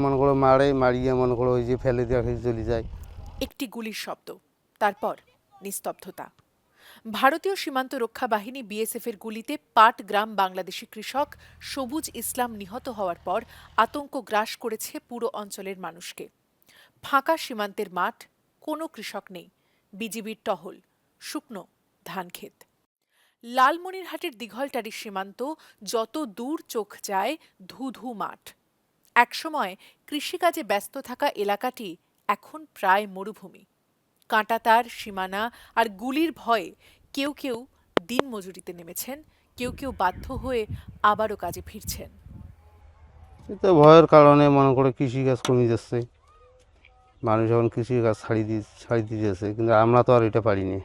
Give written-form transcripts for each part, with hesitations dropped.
মনে করো মারে, মারিয়ে মনে করো ওই যে ফেলে দিয়ে চলে যায়। একটি গুলির শব্দ, তারপর নিস্তব্ধতা। ভারতীয় সীমান্ত রক্ষা বাহিনী বিএসএফ এর গুলিতে পাটগ্রাম বাংলাদেশি কৃষক সবুজ ইসলাম নিহত হওয়ার পর আতঙ্ক গ্রাস করেছে পুরো অঞ্চলের মানুষকে। ফাঁকা সীমান্তের মাঠ, কোনো কৃষক নেই, বিজিবির টহল, শুকনো ধানক্ষেত। লালমনিরহাটের দিঘলটারি সীমান্ত, যত দূর চোখ যায় ধু ধু মাঠ। একসময় কৃষিকাজে ব্যস্ত থাকা এলাকাটি এখন প্রায় মরুভূমি। কাঁটাতার, সীমানা আর গুলির ভয়ে কেউ কেউ দিনমজুরিতে নেমেছেন, কেউ কেউ বাধ্য হয়ে আবারও কাজে ফিরছেন। তো ভয়ের কারণে মনে করো কৃষিকাজ কমে যাচ্ছে, মানুষ এখন কৃষিকাজ ছাড়ি দিতেছে, কিন্তু আমরা তো আর এটা পারিনি।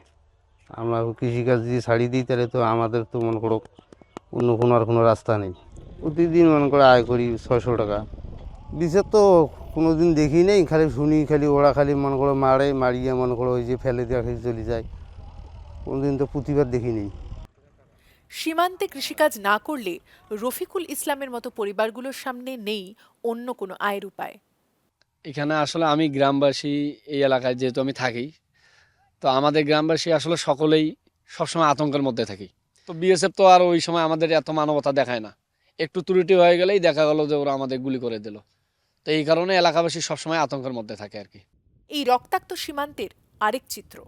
আমরা কৃষিকাজ যদি ছাড়ি দিই তাহলে তো আমাদের তো মনে করো অন্য কোনো রাস্তা নেই। প্রতিদিন মনে করো আয় করি 600 টাকা। বিচার তো কোনো দিন দেখি নেই, খালি শুনি, খালি ওরা খালি মনে করো মারে, মারিয়ে মনে করো ওই যে ফেলে দিয়ে চলে যায়। কোনো দিন তো প্রতিবাদ দেখি নেই। সীমান্তে কৃষিকাজ না করলে রফিকুল ইসলামের মতো পরিবারগুলোর সামনে নেই অন্য কোনো আয়ের উপায়। এখানে আসলে আমি গ্রামবাসী, এই এলাকায় যেহেতু আমি থাকি, তো আমাদের গ্রামবাসী আসলে সকলেই সবসময় আতঙ্কের মধ্যে থাকি। তো বিএসএফ তো আর ওই সময় আমাদের এত মানবতা দেখায় না, একটু ত্রুটি হয়ে গেলেই দেখা গেল যে ওরা আমাদের গুলি করে দিল। তো এই কারণে এলাকাবাসী সবসময় আতঙ্কের মধ্যে থাকে আর কি। এই রক্তাক্ত সীমান্তের আরেক চিত্র,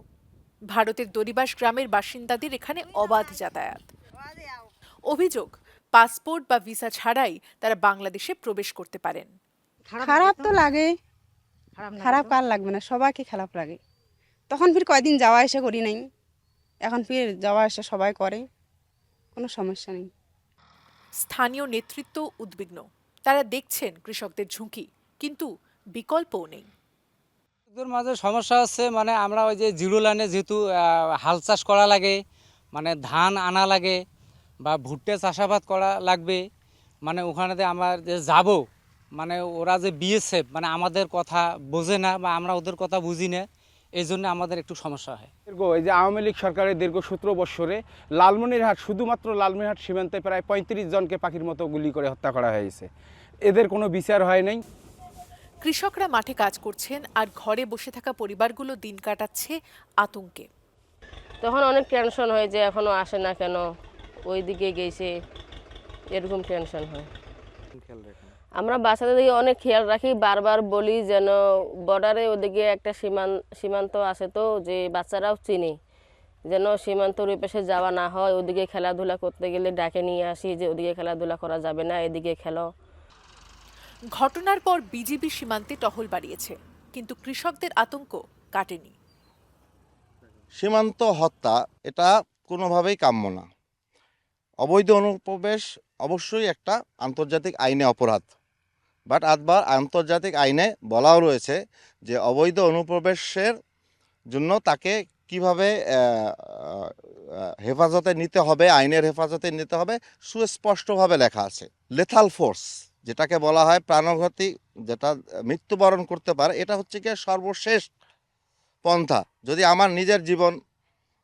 ভারতের দরিবাস গ্রামের বাসিন্দাদের এখানে অবাধ যাতায়াত। অভিযোগ, পাসপোর্ট বা ভিসা ছাড়াই তারা বাংলাদেশে প্রবেশ করতে পারেন। খারাপ তো লাগে, খারাপ কার লাগবে না, সবাইকে খারাপ লাগে। তখন ফির কয়দিন যাওয়া এসে করি নাই, এখন ফির যাওয়া এসে সবাই করে, কোনো সমস্যা নেই। স্থানীয় নেতৃত্ব উদ্বিগ্ন, তারা দেখছেন কৃষকদের ঝুঁকি, কিন্তু বিকল্পও নেই। এদের মাঝে সমস্যা হচ্ছে, মানে আমরা ওই যে জিরো লাইনে যেহেতু হাল চাষ করা লাগে, মানে ধান আনা লাগে বা ভুট্টা চাষাবাদ করা লাগবে, মানে ওখানেতে আমরা যে যাব, মানে ওরা যে বিএসএফ মানে আমাদের কথা বোঝে না বা আমরা ওদের কথা বুঝি না, এই জন্য আমাদের একটু সমস্যা হয়। এই যে আওয়ামী লীগ সরকারের দীর্ঘ 17 বৎসরে লালমনিরহাট, শুধুমাত্র লালমনিরহাট সীমান্তে প্রায় 35 জনকে পাখির মতো গুলি করে হত্যা করা হয়েছে। এদের কোনো বিচার হয় নাই। কৃষকরা মাঠে কাজ করছেন আর ঘরে বসে থাকা পরিবারগুলো দিন কাটাচ্ছে আতঙ্কে। তখন অনেক টেনশন হয় যে এখনো আসে না কেন, ওই দিকে গেছে, এরকম টেনশন হয়। আমরা বাচ্চাদের দিকে অনেক খেয়াল রাখি, বারবার বলি যেন বর্ডারে ওদিকে একটা সীমান্ত আছে, তো যে বাচ্চারাও চিনি যেন সীমান্তর ওই পাশে যাওয়া না হয়। ওদিকে খেলাধুলা করতে গেলে ডাকে নিয়ে আসি যে ওদিকে খেলাধুলা করা যাবে না, এদিকে খেলো। ঘটনার পর বিজিবি সীমান্তে টহল বাড়িয়েছে, কিন্তু কৃষকদের আতঙ্ক কাটেনি। সীমান্ত হত্যা এটা কোনোভাবেই কাম্য না। অবৈধ অনুপ্রবেশ অবশ্যই একটা আন্তর্জাতিক আইনে অপরাধ, বাট আবার আন্তর্জাতিক আইনে বলাও রয়েছে যে অবৈধ অনুপ্রবেশের জন্য তাকে কিভাবে হেফাজতে নিতে হবে, আইনের হেফাজতে নিতে হবে, সুস্পষ্টভাবে লেখা আছে। লেথাল ফোর্স যেটাকে বলা হয় প্রাণঘাতী, যেটা মৃত্যুবরণ করতে পারে, এটা হচ্ছে কি সর্বশেষ পন্থা যদি আমার নিজের জীবন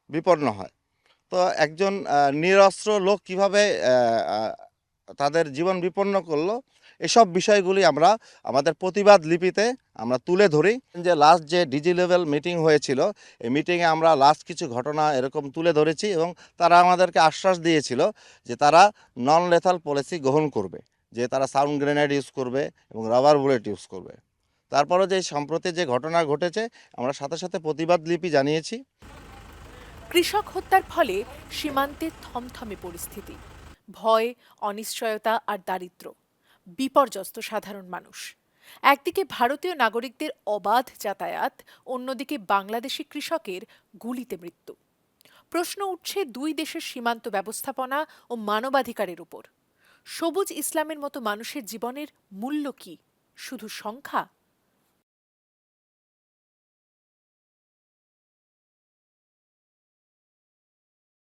বিপন্ন হয়। তো একজন নিরস্ত্র লোক কিভাবে তাদের জীবন বিপন্ন করলো, এসব বিষয়গুলি আমরা আমাদের প্রতিবাদ লিপিতে আমরা তুলে ধরি। যে লাস্ট যে ডিজি লেভেল মিটিং হয়েছিল, এই মিটিংয়ে আমরা লাস্ট কিছু ঘটনা এরকম তুলে ধরেছি এবং তারা আমাদেরকে আশ্বাস দিয়েছিল যে তারা নন লেথাল পলিসি গ্রহণ করবে, যে তারা সাউন্ড গ্রেনেড ইউজ করবে এবং রাবার বুলেট ইউজ করবে। তারপরও যে সম্প্রতি যে ঘটনা ঘটেছে, আমরা সাথে সাথে প্রতিবাদ লিপি জানিয়েছি। কৃষক হত্যার ফলে সীমান্তে থমথমে পরিস্থিতি, ভয়, অনিশ্চয়তা আর দারিদ্র্য, বিপর্যস্ত সাধারণ মানুষ। একদিকে ভারতীয় নাগরিকদের অবাধ যাতায়াত, অন্যদিকে বাংলাদেশি কৃষকের গুলিতে মৃত্যু। প্রশ্ন উঠছে দুই দেশের সীমান্ত ব্যবস্থাপনা ও মানবাধিকারের উপর। সবুজ ইসলামের মতো মানুষের জীবনের মূল্য কি শুধু সংখ্যা?